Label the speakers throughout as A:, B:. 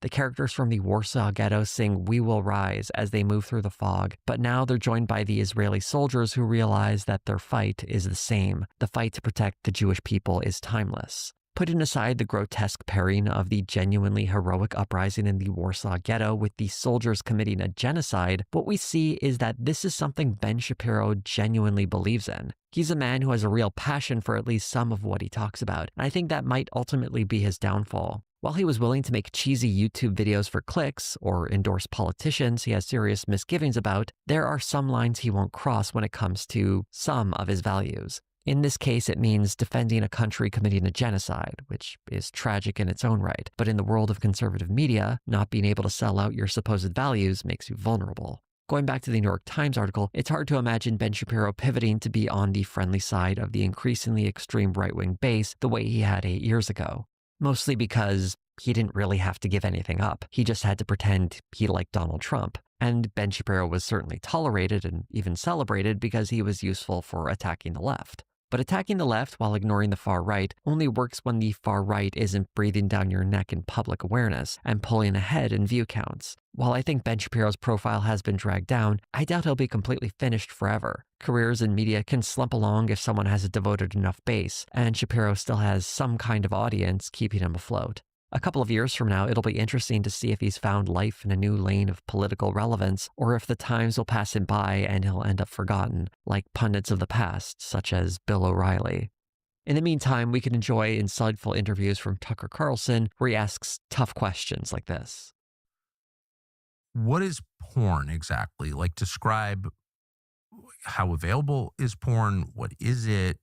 A: The characters from the Warsaw Ghetto sing "We Will Rise" as they move through the fog, but now they're joined by the Israeli soldiers who realize that their fight is the same. The fight to protect the Jewish people is timeless. Putting aside the grotesque pairing of the genuinely heroic uprising in the Warsaw Ghetto with the soldiers committing a genocide, what we see is that this is something Ben Shapiro genuinely believes in. He's a man who has a real passion for at least some of what he talks about, and I think that might ultimately be his downfall. While he was willing to make cheesy YouTube videos for clicks or endorse politicians he has serious misgivings about, there are some lines he won't cross when it comes to some of his values. In this case, it means defending a country committing a genocide, which is tragic in its own right. But in the world of conservative media, not being able to sell out your supposed values makes you vulnerable. Going back to the New York Times article, it's hard to imagine Ben Shapiro pivoting to be on the friendly side of the increasingly extreme right-wing base the way he had 8 years ago. Mostly because he didn't really have to give anything up. He just had to pretend he liked Donald Trump. And Ben Shapiro was certainly tolerated and even celebrated because he was useful for attacking the left. But attacking the left while ignoring the far right only works when the far right isn't breathing down your neck in public awareness and pulling ahead in view counts. While I think Ben Shapiro's profile has been dragged down, I doubt he'll be completely finished forever. Careers in media can slump along if someone has a devoted enough base, and Shapiro still has some kind of audience keeping him afloat. A couple of years from now, it'll be interesting to see if he's found life in a new lane of political relevance, or if the times will pass him by and he'll end up forgotten, like pundits of the past, such as Bill O'Reilly. In the meantime, we can enjoy insightful interviews from Tucker Carlson, where he asks tough questions like this.
B: What is porn exactly? Like, describe how available is porn? What is it?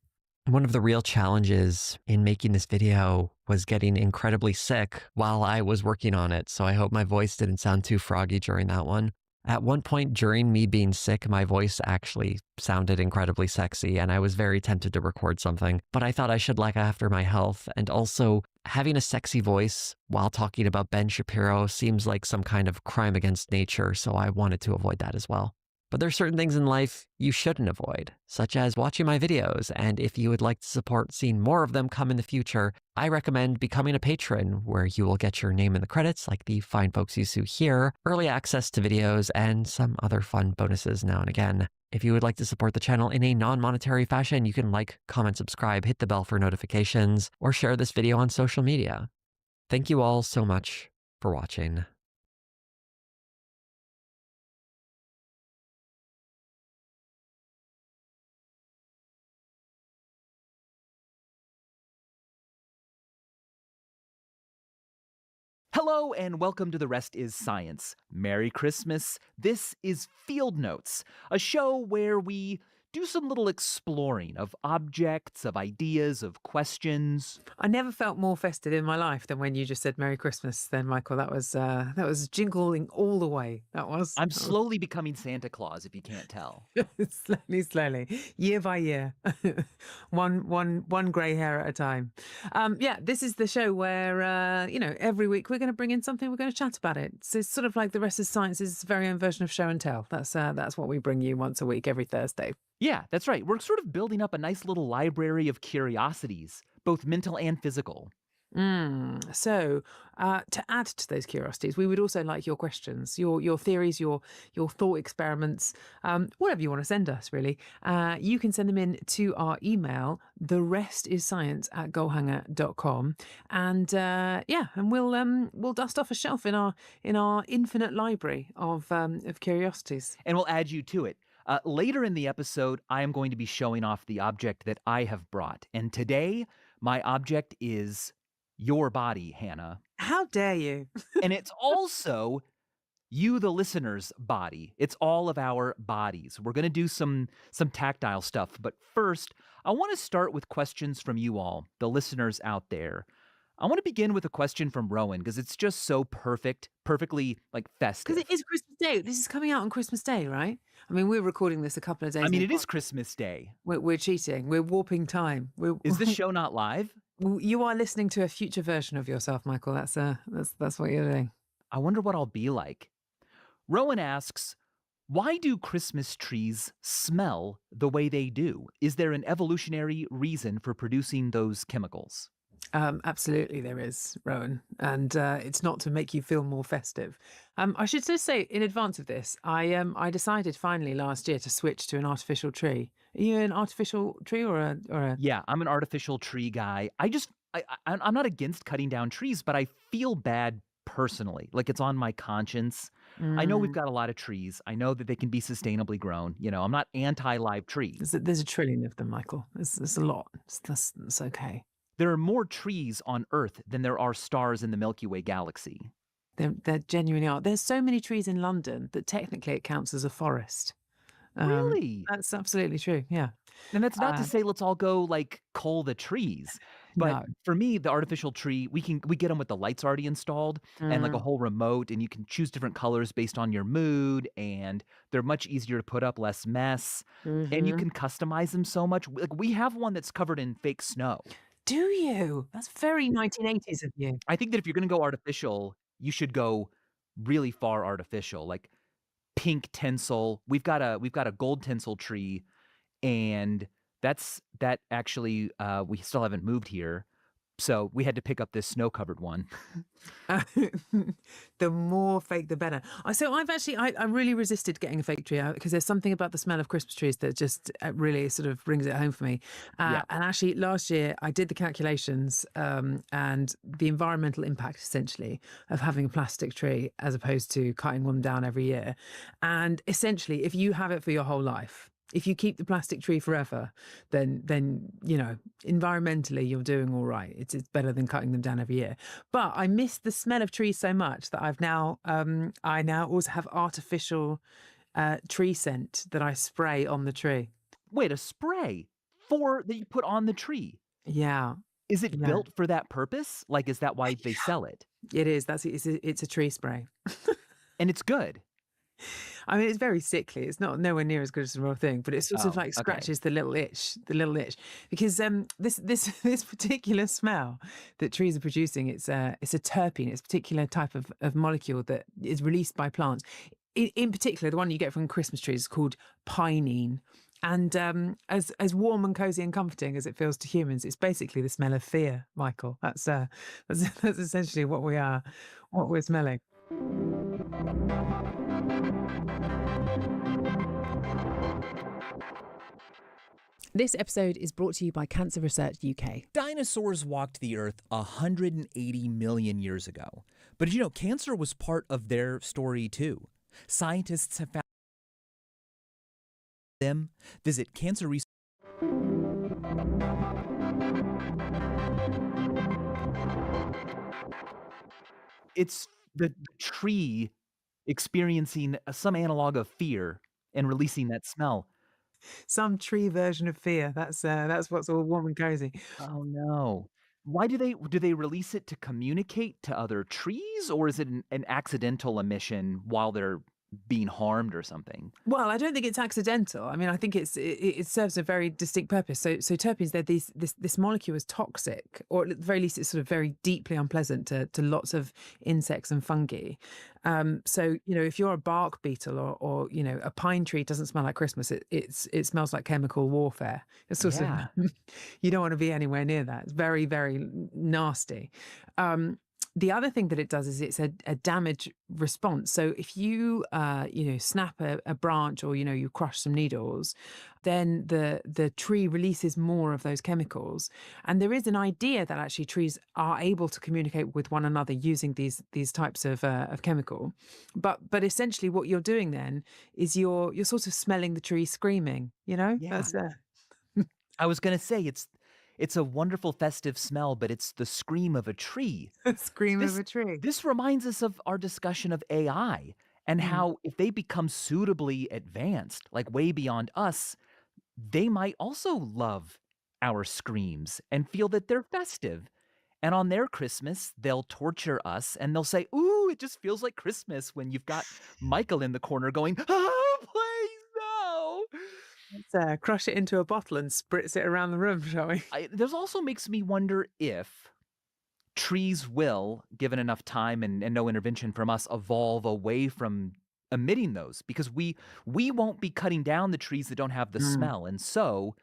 A: One of the real challenges in making this video was getting incredibly sick while I was working on it, so I hope my voice didn't sound too froggy during that one. At one point during me being sick, my voice actually sounded incredibly sexy, and I was very tempted to record something, but I thought I should look after my health, and also having a sexy voice while talking about Ben Shapiro seems like some kind of crime against nature, so I wanted to avoid that as well. But there's certain things in life you shouldn't avoid, such as watching my videos, and if you would like to support seeing more of them come in the future, I recommend becoming a patron, where you will get your name in the credits, like the fine folks you see here, early access to videos, and some other fun bonuses now and again. If you would like to support the channel in a non-monetary fashion, you can like, comment, subscribe, hit the bell for notifications, or share this video on social media. Thank you all so much for watching.
C: Hello and welcome to The Rest is Science. Merry Christmas. This is Field Notes, a show where we do some little exploring of objects, of ideas, of questions.
D: I never felt more festive in my life than when you just said Merry Christmas then, Michael. That was jingling all the way.
C: I'm slowly becoming Santa Claus, if you can't tell.
D: slowly, year by year, one grey hair at a time. Yeah, this is the show where every week we're going to bring in something. We're going to chat about it. So it's sort of like The Rest is Science's very own version of show and tell. That's what we bring you once a week, every Thursday.
C: Yeah, that's right. We're sort of building up a nice little library of curiosities, both mental and physical.
D: So to add to those curiosities, we would also like your questions, your theories, your thought experiments, whatever you want to send us, really. You can send them in to our email, therestiscience@goalhanger.com, and we'll dust off a shelf in our infinite library of curiosities,
C: and we'll add you to it. Later in the episode, I am going to be showing off the object that I have brought. And today, my object is your body, Hannah.
D: How dare you?
C: And it's also you, the listener's body. It's all of our bodies. We're going to do some tactile stuff. But first, I want to start with questions from you all, the listeners out there. I want to begin with a question from Rowan because it's just so perfectly like festive.
D: Because it is Christmas Day. This is coming out on Christmas Day, right? I mean, we're recording this a couple of days.
C: I mean, it is Christmas Day.
D: We're cheating. We're warping time.
C: Is this show not live?
D: You are listening to a future version of yourself, Michael. That's what you're doing.
C: I wonder what I'll be like. Rowan asks, why do Christmas trees smell the way they do? Is there an evolutionary reason for producing those chemicals?
D: Absolutely, there is, Rowan, and it's not to make you feel more festive. I should just say in advance of this, I decided finally last year to switch to an artificial tree. Are you an artificial tree or a?
C: Yeah, I'm an artificial tree guy. I'm not against cutting down trees, but I feel bad personally. Like it's on my conscience. I know we've
D: Mm,
C: got a lot of trees. I know that they can be sustainably grown. I'm not anti live trees.
D: there's a trillion of them, Michael. There's a lot. That's okay.
C: There are more trees on Earth than there are stars in the Milky Way galaxy.
D: There genuinely are. There's so many trees in London that technically it counts as a forest. Um,
C: Really?
D: that's absolutely true. Yeah.
C: And that's not to
D: Uh,
C: say let's all go like cull the trees. But
D: no.
C: for me, the artificial tree, we get them with the lights already installed and like a
D: Mm,
C: whole remote, and you can choose different colors based on your mood, and they're much easier to put up, less mess, and you
D: hmm.
C: can customize them so much. Like we have one that's covered in fake snow.
D: Do you? That's very 1980s of you.
C: I think that if you're gonna go artificial, you should go really far artificial, like pink tinsel. We've got a gold tinsel tree, and that actually, we still haven't moved here, so we had to pick up this snow-covered one.
D: Uh, the more fake, the better. So I really resisted getting a fake tree out because there's something about the smell of Christmas trees that just really sort of brings it home for me.
C: Yeah.
D: And actually, last year I did the calculations and the environmental impact essentially of having a plastic tree as opposed to cutting one down every year. And essentially, if you have it for your whole life, if you keep the plastic tree forever, then environmentally you're doing all right. It's better than cutting them down every year. But I miss the smell of trees so much that I now also have artificial tree scent that I spray on the tree.
C: Wait, a spray that you put on the tree.
D: Yeah,
C: Is it
D: yeah,
C: built for that purpose? Like, is that why they sell it?
D: it is. It's a tree spray.
C: And it's good.
D: I mean, it's very sickly. It's not nowhere near as good as the real thing, but it sort of
C: Oh,
D: like
C: okay.
D: scratches the little itch, because this particular smell that trees are producing, it's a terpene. It's a particular type of molecule that is released by plants. In particular, the one you get from Christmas trees is called pinene. And as warm and cozy and comforting as it feels to humans, it's basically the smell of fear, Michael. That's essentially what we're smelling. This episode is brought to you by Cancer Research UK.
C: Dinosaurs walked the earth 180 million years ago. But did you know cancer was part of their story too? Scientists have found them. Visit cancer research. It's the tree experiencing some analog of fear and releasing that smell.
D: Some tree version of fear. That's what's all warm and cozy.
C: Oh no. Why do they release it to communicate to other trees, or is it an accidental emission while they're being harmed or something?
D: Well, I don't think it's accidental. I mean, I think it serves a very distinct purpose. So terpenes, they're this molecule is toxic, or at the very least, it's sort of very deeply unpleasant to lots of insects and fungi. So if you're a bark beetle or a pine tree, doesn't smell like Christmas. It smells like chemical warfare. It's sort
C: Yeah.
D: of you don't want to be anywhere near that. It's very, very nasty. The other thing that it does is it's a damage response. So if you snap a branch or you crush some needles, then the tree releases more of those chemicals. And there is an idea that actually trees are able to communicate with one another using these types of chemical. But essentially, what you're doing then is you're sort of smelling the tree screaming.
C: Yeah.
D: That's
C: I was gonna say it's a wonderful festive smell, but it's the scream of a tree.
D: the scream
C: This
D: of a tree.
C: this reminds us of our discussion of AI and
D: Mm.
C: how if they become suitably advanced, like way beyond us, they might also love our screams and feel that they're festive. And on their Christmas, they'll torture us and they'll say, "Ooh, it just feels like Christmas," when you've got Michael in the corner going, "Oh, please no."
D: Let's crush it into a bottle and spritz it around the room, shall we?
C: There's also makes me wonder if trees will, given enough time and no intervention from us, evolve away from emitting those, because we won't be cutting down the trees that don't have the
D: Mm.
C: smell. And so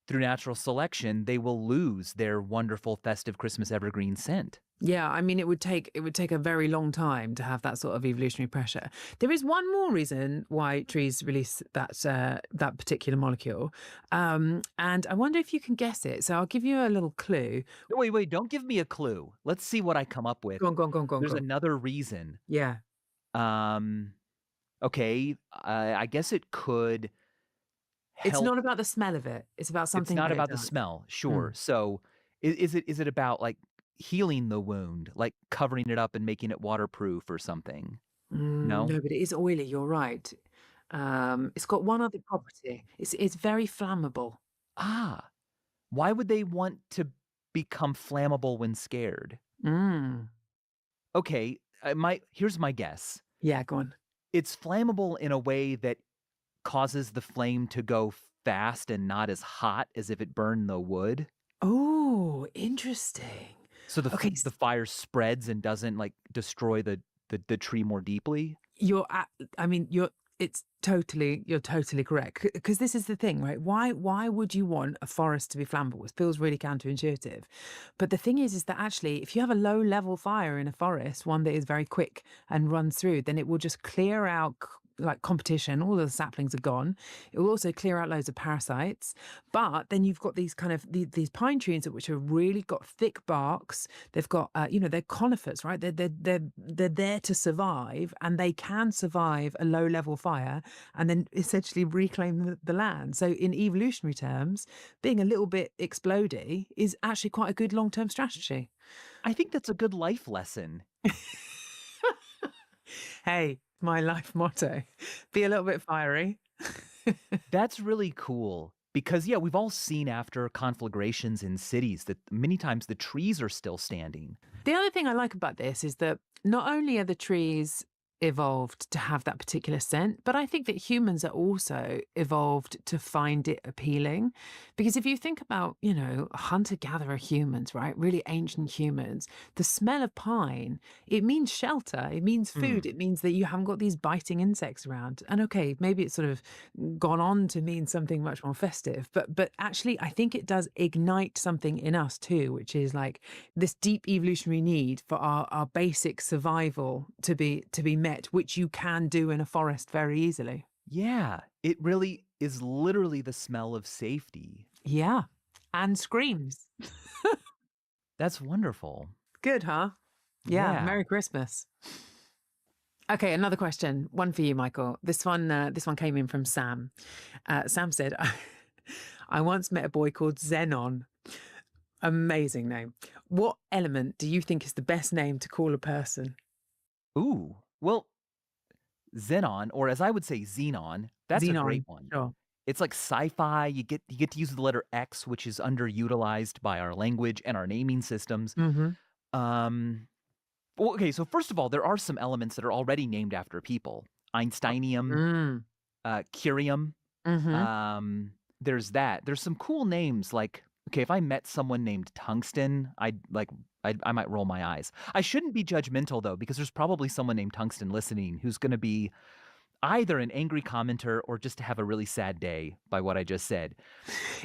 C: through natural selection, they will lose their wonderful festive Christmas evergreen scent.
D: Yeah, I mean, it would take a very long time to have that sort of evolutionary pressure. There is one more reason why trees release that particular molecule, and I wonder if you can guess it. So I'll give you a little clue.
C: No, wait, don't give me a clue. Let's see what I come up with.
D: Go on, go on, go on, go on.
C: There's
D: go on.
C: another reason.
D: Yeah.
C: Okay, I guess it could
D: It's
C: help.
D: not about the smell of it. It's about
C: It's
D: something
C: not
D: that it
C: about the
D: does.
C: smell, sure. So is it about like healing the wound, like covering it up and making it waterproof or something? No?
D: No, but it is oily. You're right. It's got one other property. It's very flammable.
C: Ah, why would they want to become flammable when scared?
D: Mm.
C: Okay, here's my guess.
D: Yeah, go on.
C: It's flammable in a way that causes the flame to go fast and not as hot as if it burned the wood.
D: Oh, interesting.
C: So the
D: Okay,
C: the fire spreads and doesn't like destroy the tree more deeply.
D: you're totally correct, because this is the thing, right? Why would you want a forest to be flammable? It feels really counterintuitive, but the thing is that actually, if you have a low level fire in a forest, one that is very quick and runs through, then it will just clear out like competition. All of the saplings are gone. It will also clear out loads of parasites. But then you've got these kind of these pine trees which have really got thick barks. They've got they're conifers, right? They're there to survive, and they can survive a low level fire and then essentially reclaim the land. So in evolutionary terms, being a little bit explodey is actually quite a good long term strategy.
C: I think that's a good life lesson.
D: Hey, my life motto: be a little bit fiery.
C: That's really cool because, yeah, we've all seen after conflagrations in cities that many times the trees are still standing.
D: The other thing I like about this is that not only are the trees evolved to have that particular scent, but I think that humans are also evolved to find it appealing. Because if you think about, hunter-gatherer humans, right, really ancient humans, the smell of pine, it means shelter, it means food, it means that you haven't got these biting insects around. And okay, maybe it's sort of gone on to mean something much more festive, but actually I think it does ignite something in us too, which is like this deep evolutionary need for our basic survival to be met, which you can do in a forest very easily.
C: Yeah, it really is literally the smell of safety.
D: Yeah. And screams.
C: That's wonderful.
D: Good, huh? Yeah.
C: Yeah.
D: Merry Christmas. Okay, another question. One for you, Michael. This one came in from Sam. Sam said, I once met a boy called Xenon. Amazing name. What element do you think is the best name to call a person?
C: Ooh, well, Xenon, or as I would say, Xenon, that's a great one.
D: Sure.
C: It's like sci-fi. You get to use the letter X, which is underutilized by our language and our naming systems.
D: Mm-hmm.
C: Well, okay, so first of all, there are some elements that are already named after people. Einsteinium, curium.
D: Mm-hmm.
C: There's that. There's some cool names like, okay, if I met someone named Tungsten, I might roll my eyes. I shouldn't be judgmental though, because there's probably someone named Tungsten listening who's going to be either an angry commenter or just to have a really sad day by what I just said.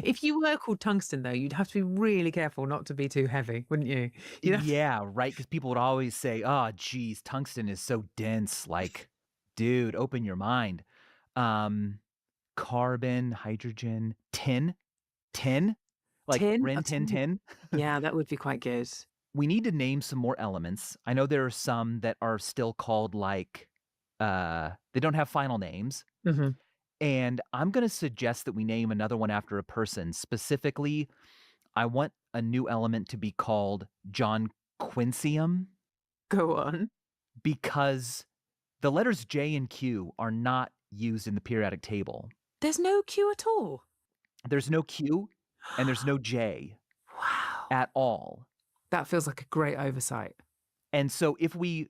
D: If you were called Tungsten, though, you'd have to be really careful not to be too heavy, wouldn't you?
C: Yeah, right. Because people would always say, "Oh, geez, tungsten is so dense." Like, dude, open your mind. Carbon, hydrogen, tin, like
D: Tin?
C: Rin
D: A
C: Tin
D: tin?
C: Tin.
D: Yeah, that would be quite good.
C: We need to name some more elements. I know there are some that are still called like they don't have final names.
D: Mm-hmm.
C: And I'm going to suggest that we name another one after a person. Specifically, I want a new element to be called John Quincium
D: Go on.
C: because the letters J and Q are not used in the periodic table.
D: There's no Q at all.
C: There's no Q and there's no J
D: Wow.
C: at all.
D: That feels like a great oversight.
C: And so if we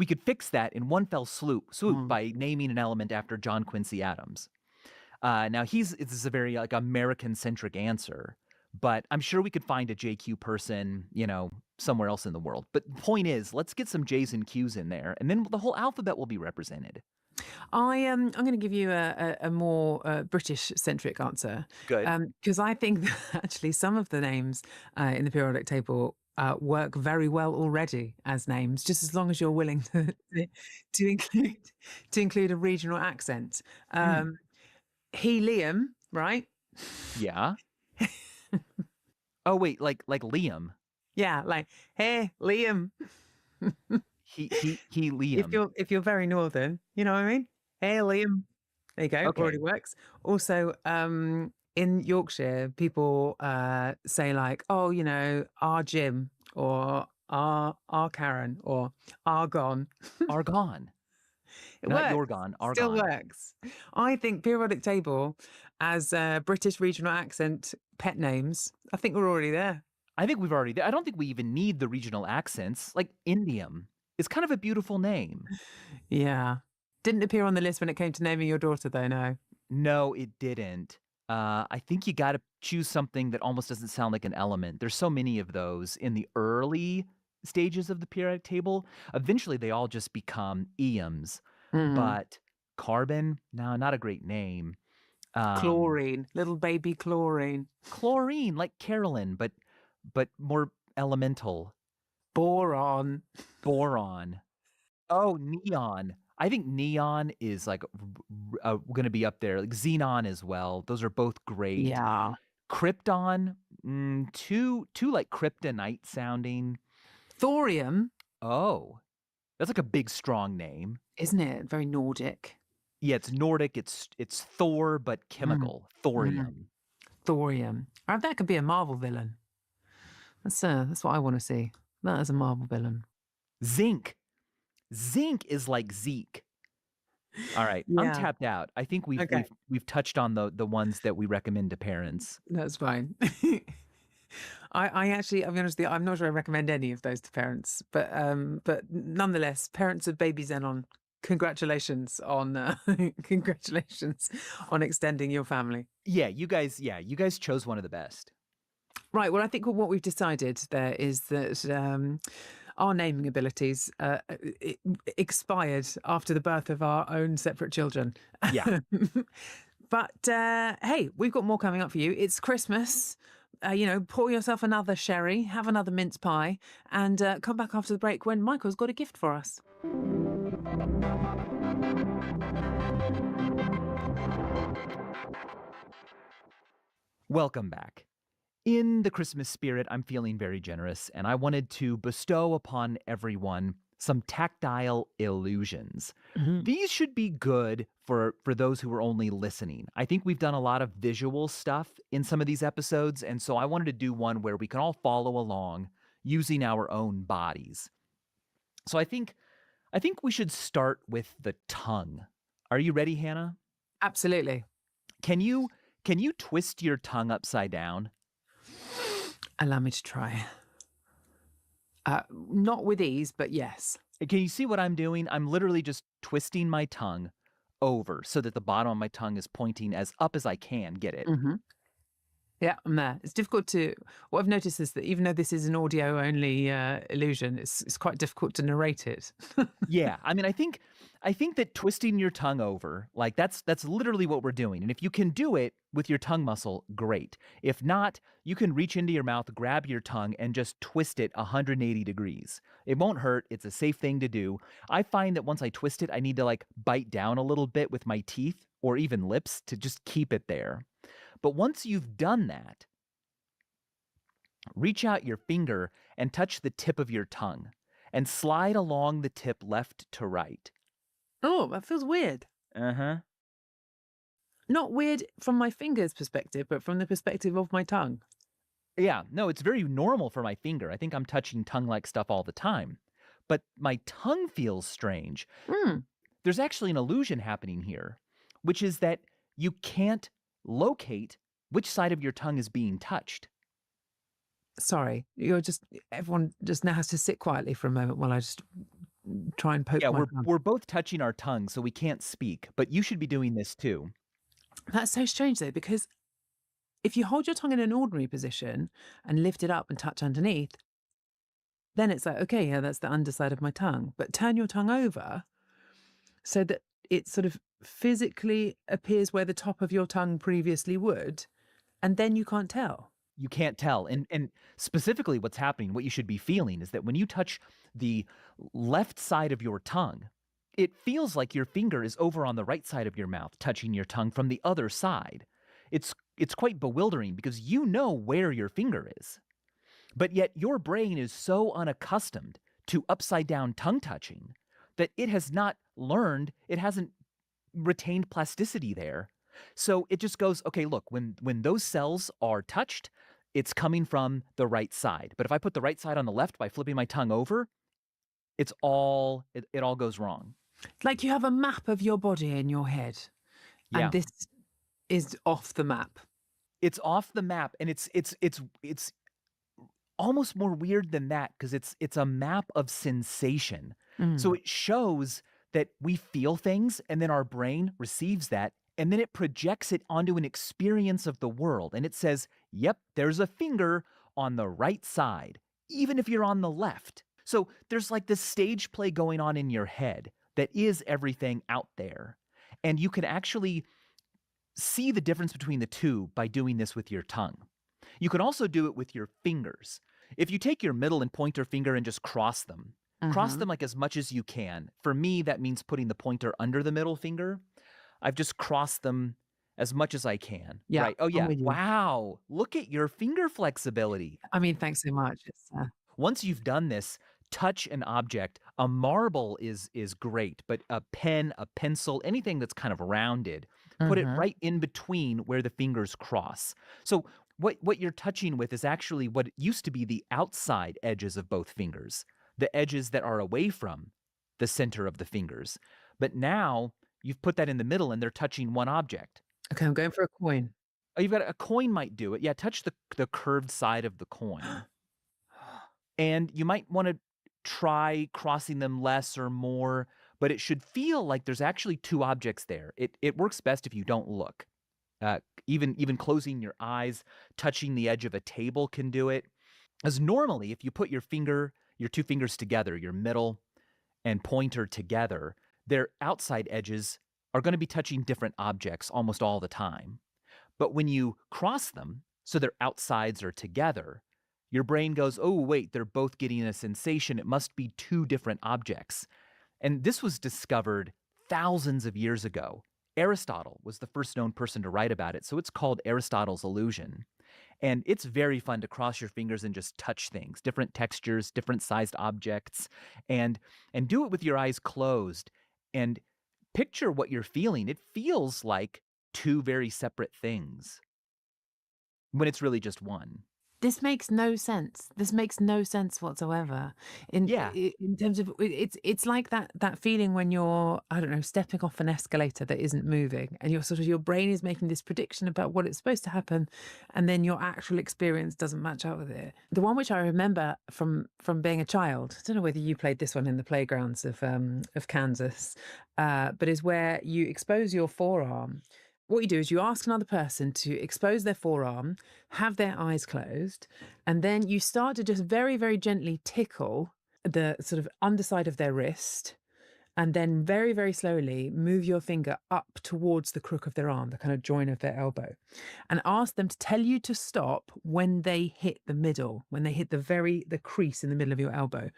C: could fix that in one fell swoop by naming an element after John Quincy Adams. Now this is a very like American-centric answer, but I'm sure we could find a JQ person, somewhere else in the world. But the point is, let's get some J's and Q's in there, and then the whole alphabet will be represented.
D: I'm going to give you a more British-centric answer.
C: Good.
D: Because I think that actually some of the names in the periodic table work very well already as names, just as long as you're willing to include a regional accent. Helium, right?
C: Yeah. Oh wait, like Liam.
D: Yeah, like, hey, Liam.
C: He Liam.
D: If you're very northern, you know what I mean? Hey, Liam. There you go.
C: Okay.
D: Already works. Also, in Yorkshire, people say like, oh, our Jim or our Karen or Argon.
C: Argon.
D: It
C: Not
D: works.
C: Yorgon,
D: Still
C: Argon.
D: works. I think periodic table as British regional accent pet names, I think we're already there.
C: I think we've already. I don't think we even need the regional accents. Like Indium is kind of a beautiful name.
D: Yeah. Didn't appear on the list when it came to naming your daughter, though, no.
C: No, it didn't. I think you got to choose something that almost doesn't sound like an element. There's so many of those in the early stages of the periodic table. Eventually, they all just become Eums. But carbon, no, not a great name.
D: Chlorine, little baby chlorine.
C: Chlorine, like Carolyn, but more elemental.
D: Boron.
C: Boron. Oh, neon. I think neon is like going to be up there. Like xenon as well. Those are both great.
D: Yeah.
C: Krypton, too like kryptonite sounding.
D: Thorium.
C: Oh, that's like a big, strong name.
D: Isn't it? Very Nordic.
C: Yeah, it's Nordic. It's Thor, but chemical. Thorium.
D: Thorium. That could be a Marvel villain. That's what I want to see. That is a Marvel villain.
C: Zinc. Zinc is like Zeke. All right, I'm tapped out. I think we've touched on the ones that we recommend to parents.
D: That's fine. I actually, I'll be honest with you, I'm not sure I recommend any of those to parents, but nonetheless, parents of baby Zenon, congratulations on extending your family.
C: Yeah, you guys chose one of the best.
D: Right. Well, I think what we've decided there is that our naming abilities expired after the birth of our own separate children.
C: Yeah.
D: But hey, we've got more coming up for you. It's Christmas. Pour yourself another sherry, have another mince pie, and come back after the break when Michael's got a gift for us.
C: Welcome back. In the Christmas spirit, I'm feeling very generous, and I wanted to bestow upon everyone some tactile illusions. These should be good for those who are only listening. I think we've done a lot of visual stuff in some of these episodes, and so I wanted to do one where we can all follow along using our own bodies. So I think we should start with the tongue. Are you ready, Hannah?
D: Absolutely.
C: Can you twist your tongue upside down?
D: Allow me to try. Not with ease, but yes.
C: Can you see what I'm doing? I'm literally just twisting my tongue over so that the bottom of my tongue is pointing as up as I can get it.
D: Yeah, I'm there. It's difficult what I've noticed is that even though this is an audio only illusion, it's quite difficult to narrate it.
C: Yeah. I mean, I think that twisting your tongue over, like that's literally what we're doing. And if you can do it with your tongue muscle, great. If not, you can reach into your mouth, grab your tongue, and just twist it 180 degrees. It won't hurt. It's a safe thing to do. I find that once I twist it, I need to like bite down a little bit with my teeth or even lips to just keep it there. But once you've done that, reach out your finger and touch the tip of your tongue and slide along the tip left to right.
D: Oh, that feels weird. Not weird from my finger's perspective, but from the perspective of my tongue.
C: Yeah, no, it's very normal for my finger. I think I'm touching tongue-like stuff all the time. But my tongue feels strange. There's actually an illusion happening here, which is that you can't locate which side of your tongue is being touched.
D: Sorry, everyone just now has to sit quietly for a moment while I just try and poke my tongue.
C: We're both touching our tongue, so we can't speak, but you should be doing this too.
D: That's so strange though, because if you hold your tongue in an ordinary position and lift it up and touch underneath, then it's like, okay, yeah, that's the underside of my tongue. But turn your tongue over so that it sort of physically appears where the top of your tongue previously would, and then you can't tell.
C: You can't tell. And specifically what's happening, what you should be feeling is that when you touch the left side of your tongue, it feels like your finger is over on the right side of your mouth, touching your tongue from the other side. It's quite bewildering because you know where your finger is. But yet your brain is so unaccustomed to upside down tongue touching that it has not learned, it hasn't retained plasticity there. So it just goes, okay, look, when those cells are touched, it's coming from the right side. But if I put the right side on the left by flipping my tongue over, it all goes wrong.
D: Like you have a map of your body in your head,
C: Yeah.
D: and this is off the map.
C: It's off the map, and it's almost more weird than that because it's a map of sensation. So it shows that we feel things and then our brain receives that and then it projects it onto an experience of the world. And it says, yep, there's a finger on the right side, even if you're on the left. So there's like this stage play going on in your head that is everything out there. And you can actually see the difference between the two by doing this with your tongue. You can also do it with your fingers. If you take your middle and pointer finger and just cross them like as much as you can. For me, that means putting the pointer under the middle finger. I've just crossed them as much as I can.
D: Yeah,
C: Right. Oh,
D: I'm
C: yeah.
D: with you.
C: Wow. Look at your finger flexibility.
D: I mean, thanks so much. It's,
C: Once you've done this, touch an object. A marble is great, but a pen, a pencil, anything that's kind of rounded, put it right in between where the fingers cross. So what you're touching with is actually what used to be the outside edges of both fingers, the edges that are away from the center of the fingers. But now you've put that in the middle and they're touching one object.
D: okay, I'm going for a coin.
C: Oh, you've got a coin might do it. Yeah, touch the curved side of the coin. And you might want to try crossing them less or more, but it should feel like there's actually two objects there. It works best if you don't look. Even closing your eyes, touching the edge of a table can do it. As normally, if you put your two fingers together, your middle and pointer together, their outside edges are going to be touching different objects almost all the time. But when you cross them, so their outsides are together, your brain goes, oh, wait, they're both getting a sensation. It must be two different objects. And this was discovered thousands of years ago. Aristotle was the first known person to write about it, so it's called Aristotle's illusion. And it's very fun to cross your fingers and just touch things, different textures, different sized objects, and do it with your eyes closed and picture what you're feeling. It feels like two very separate things when it's really just one.
D: This makes no sense. This makes no sense whatsoever. In
C: Yeah.
D: in terms of it's like that feeling when you're, I don't know, stepping off an escalator that isn't moving, and your brain is making this prediction about what it's supposed to happen, and then your actual experience doesn't match up with it. The one which I remember from being a child, I don't know whether you played this one in the playgrounds of Kansas, but is where you expose your forearm. What you do is you ask another person to expose their forearm, have their eyes closed, and then you start to just very, very gently tickle the sort of underside of their wrist, and then very, very slowly move your finger up towards the crook of their arm, the kind of joint of their elbow, and ask them to tell you to stop when they hit the middle, when they hit the crease in the middle of your elbow.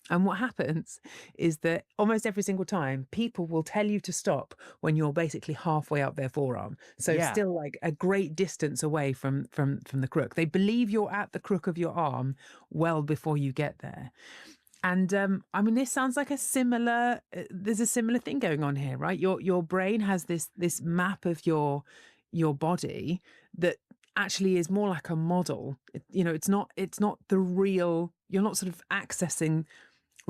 D: And what happens is that almost every single time, people will tell you to stop when you're basically halfway up their forearm. So
C: Yeah.
D: still like a great distance away from the crook. They believe you're at the crook of your arm well before you get there. And I mean, this sounds like there's a similar thing going on here, right? Your brain has this map of your body that actually is more like a model. It's not the real, you're not sort of accessing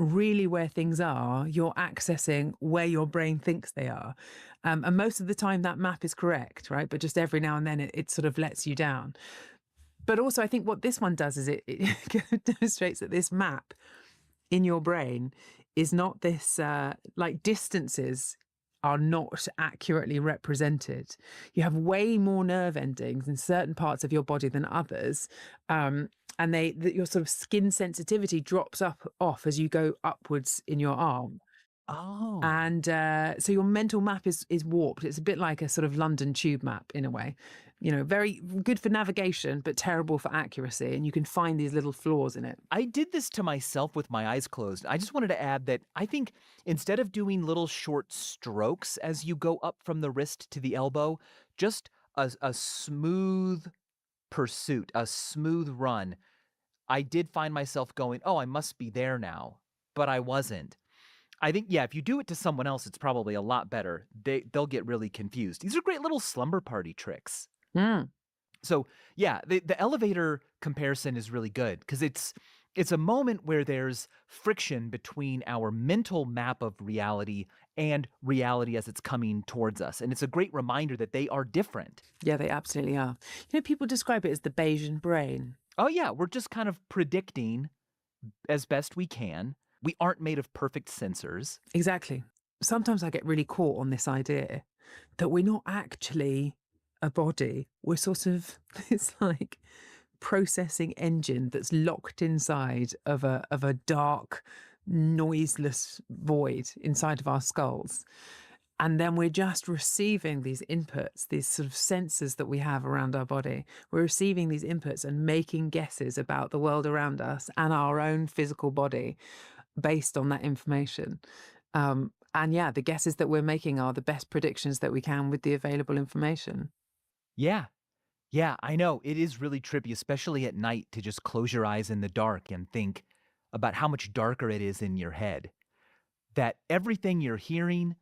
D: really where things are, you're accessing where your brain thinks they are. And most of the time that map is correct, right? But just every now and then it sort of lets you down. But also I think what this one does is it demonstrates that this map in your brain is not this like distances are not accurately represented. You have way more nerve endings in certain parts of your body than others. And your sort of skin sensitivity drops off as you go upwards in your arm.
C: Oh.
D: And so your mental map is warped. It's a bit like a sort of London tube map in a way. Very good for navigation, but terrible for accuracy. And you can find these little flaws in it.
C: I did this to myself with my eyes closed. I just wanted to add that I think instead of doing little short strokes as you go up from the wrist to the elbow, just a smooth pursuit, a smooth run. I did find myself going, oh, I must be there now, but I wasn't. I think, yeah, if you do it to someone else, it's probably a lot better. They'll get really confused. These are great little slumber party tricks.
D: Mm.
C: So yeah, the elevator comparison is really good because it's a moment where there's friction between our mental map of reality and reality as it's coming towards us. And it's a great reminder that they are different.
D: Yeah, they absolutely are. People describe it as the Bayesian brain.
C: Oh yeah, we're just kind of predicting as best we can. We aren't made of perfect sensors.
D: Exactly. Sometimes I get really caught on this idea that we're not actually a body. We're sort of this like processing engine that's locked inside of a dark, noiseless void inside of our skulls. And then we're just receiving these inputs, these sort of sensors that we have around our body. We're receiving these inputs and making guesses about the world around us and our own physical body based on that information. And yeah, the guesses that we're making are the best predictions that we can with the available information.
C: Yeah. Yeah, I know. It is really trippy, especially at night, to just close your eyes in the dark and think about how much darker it is in your head. That everything you're hearing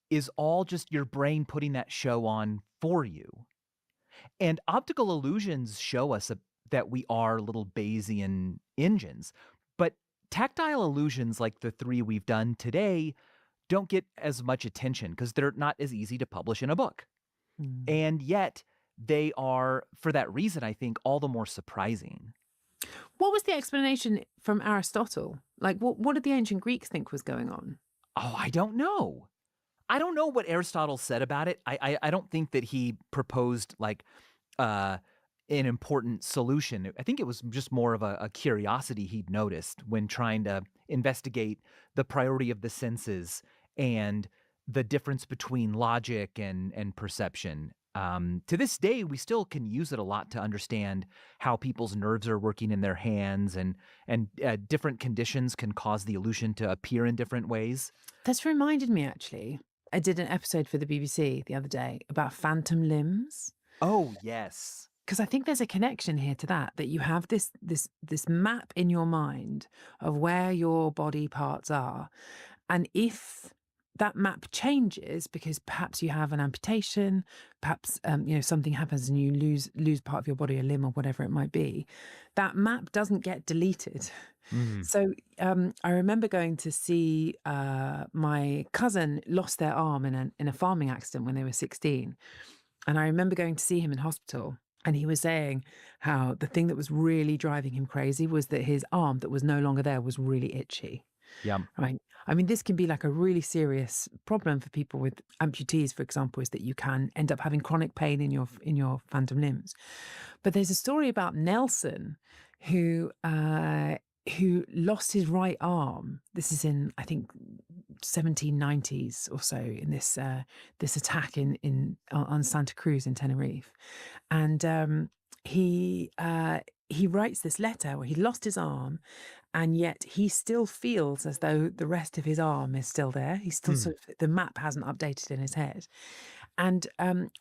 C: is all just your brain putting that show on for you. And optical illusions show us that we are little Bayesian engines. But tactile illusions like the 3 we've done today don't get as much attention because they're not as easy to publish in a book.
D: Mm.
C: And yet they are, for that reason, I think, all the more surprising.
D: What was the explanation from Aristotle? Like, what did the ancient Greeks think was going on?
C: Oh, I don't know. I don't know what Aristotle said about it. I don't think that he proposed like an important solution. I think it was just more of a curiosity he'd noticed when trying to investigate the priority of the senses and the difference between logic and perception. To this day, we still can use it a lot to understand how people's nerves are working in their hands, and different conditions can cause the illusion to appear in different ways.
D: That's reminded me, actually. I did an episode for the BBC the other day about phantom limbs.
C: Oh, yes.
D: Because I think there's a connection here to that you have this map in your mind of where your body parts are. And if that map changes because perhaps you have an amputation, perhaps something happens and you lose part of your body, a limb or whatever it might be, that map doesn't get deleted.
C: Mm.
D: So I remember going to see my cousin lost their arm in a farming accident when they were 16. And I remember going to see him in hospital. And he was saying how the thing that was really driving him crazy was that his arm that was no longer there was really itchy.
C: Yeah.
D: Right. I mean, this can be like a really serious problem for people with amputees, for example, is that you can end up having chronic pain in your phantom limbs. But there's a story about Nelson who lost his right arm. This is in, I think, 1790s or so, in this attack on Santa Cruz in Tenerife. And he writes this letter where he lost his arm, and yet he still feels as though the rest of his arm is still there. He's still sort of, the map hasn't updated in his head. And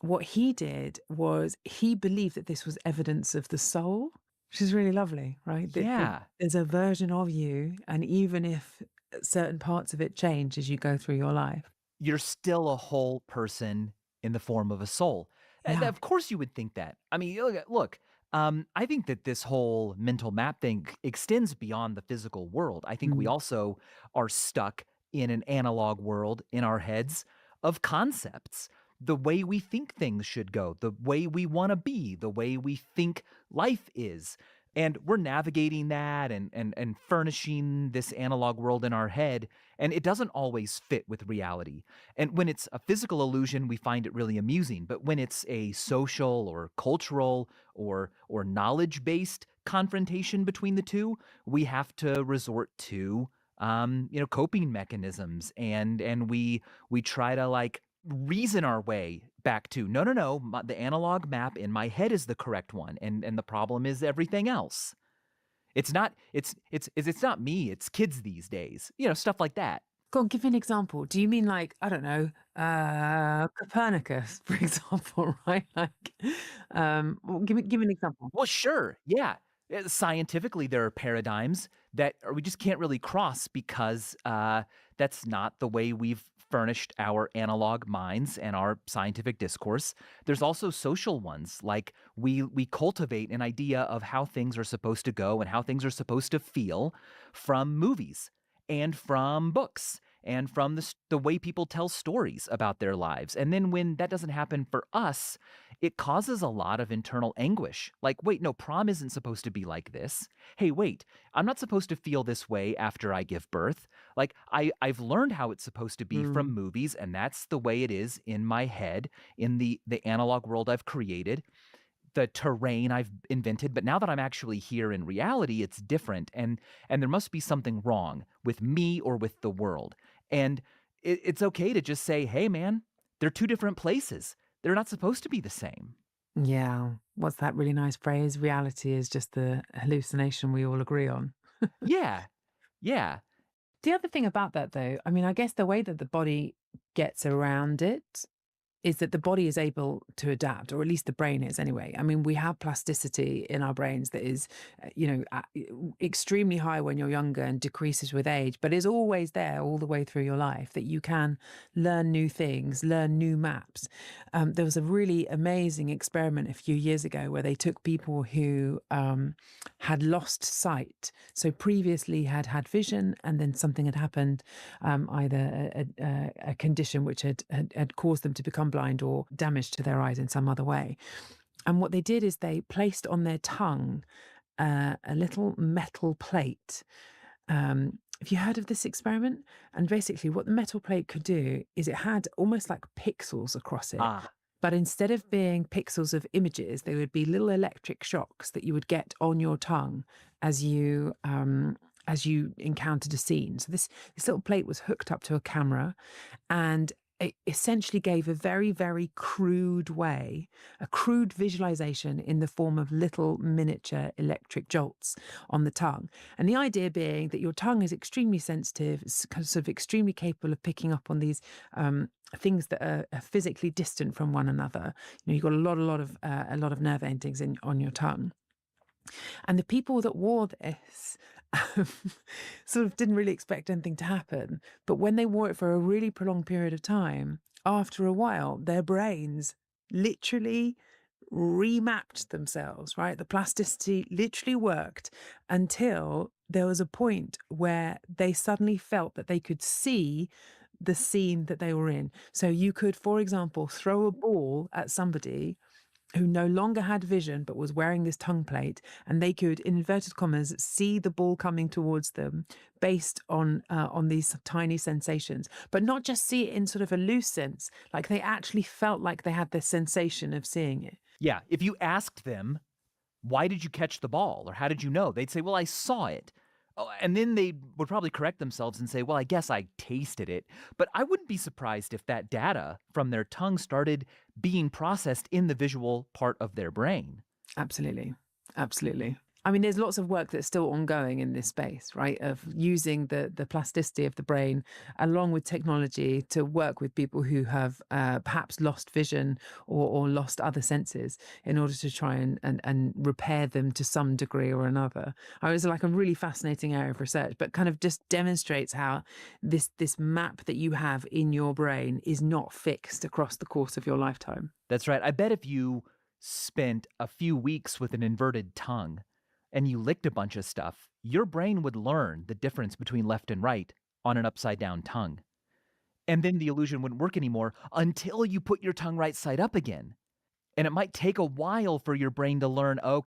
D: what he did was he believed that this was evidence of the soul, which is really lovely, right?
C: Yeah.
D: There's a version of you, and even if certain parts of it change as you go through your life,
C: You're still a whole person in the form of a soul. And
D: Yeah.
C: of course you would think that. I mean, look, I think that this whole mental map thing extends beyond the physical world. I think we also are stuck in an analog world in our heads of concepts, the way we think things should go, the way we want to be, the way we think life is. And we're navigating that and furnishing this analog world in our head, and it doesn't always fit with reality. And when it's a physical illusion, we find it really amusing. But when it's a social or cultural or knowledge-based confrontation between the two, we have to resort to coping mechanisms, and we try to like reason our way back to no, the analog map in my head is the correct one, and the problem is everything else. It's not me, it's kids these days, stuff like that.
D: Go on, give me an example. Do you mean like, I don't know, Copernicus, for example, right? Like, well, give me an example.
C: Well, sure, yeah. Scientifically, there are paradigms that we just can't really cross because that's not the way we've furnished our analog minds and our scientific discourse. There's also social ones, like we cultivate an idea of how things are supposed to go and how things are supposed to feel from movies and from books and from the way people tell stories about their lives. And then when that doesn't happen for us, it causes a lot of internal anguish. Like, wait, no, prom isn't supposed to be like this. Hey, wait, I'm not supposed to feel this way after I give birth. Like, I've learned how it's supposed to be from movies, and that's the way it is in my head, in the analog world I've created, the terrain I've invented. But now that I'm actually here in reality, it's different, and there must be something wrong with me or with the world. And it's okay to just say, hey, man, they're two different places. They're not supposed to be the same.
D: Yeah. What's that really nice phrase? Reality is just the hallucination we all agree on.
C: Yeah. Yeah.
D: The other thing about that, though, I mean, I guess the way that the body gets around it is that the body is able to adapt, or at least the brain is anyway. I mean, we have plasticity in our brains that is, extremely high when you're younger and decreases with age, but is always there all the way through your life, that you can learn new things, learn new maps. There was a really amazing experiment a few years ago where they took people who had lost sight. So previously had vision, and then something had happened, either a condition which had caused them to become blind or damage to their eyes in some other way. And what they did is they placed on their tongue a little metal plate. Have you heard of this experiment? And basically, what the metal plate could do is it had almost like pixels across it. But instead of being pixels of images, they would be little electric shocks that you would get on your tongue as you encountered a scene. So this little plate was hooked up to a camera, and it essentially gave a very, very crude way, a crude visualization in the form of little miniature electric jolts on the tongue. And the idea being that your tongue is extremely sensitive, sort of extremely capable of picking up on these things that are physically distant from one another. You've got a lot of nerve endings on your tongue. And the people that wore this sort of didn't really expect anything to happen. But when they wore it for a really prolonged period of time, after a while, their brains literally remapped themselves, right? The plasticity literally worked until there was a point where they suddenly felt that they could see the scene that they were in. So you could, for example, throw a ball at somebody who no longer had vision but was wearing this tongue plate, and they could, in inverted commas, see the ball coming towards them based on these tiny sensations, but not just see it in sort of a loose sense, like they actually felt like they had the sensation of seeing it.
C: Yeah. If you asked them, why did you catch the ball? Or how did you know? They'd say, well, I saw it. Oh, and then they would probably correct themselves and say, well, I guess I tasted it. But I wouldn't be surprised if that data from their tongue started being processed in the visual part of their brain.
D: Absolutely. Absolutely. I mean, there's lots of work that's still ongoing in this space, right? Of using the plasticity of the brain along with technology to work with people who have perhaps lost vision or lost other senses in order to try and repair them to some degree or another. I was like a really fascinating area of research, but kind of just demonstrates how this map that you have in your brain is not fixed across the course of your lifetime.
C: That's right. I bet if you spent a few weeks with an inverted tongue and you licked a bunch of stuff, your brain would learn the difference between left and right on an upside down tongue. And then the illusion wouldn't work anymore until you put your tongue right side up again. And it might take a while for your brain to learn,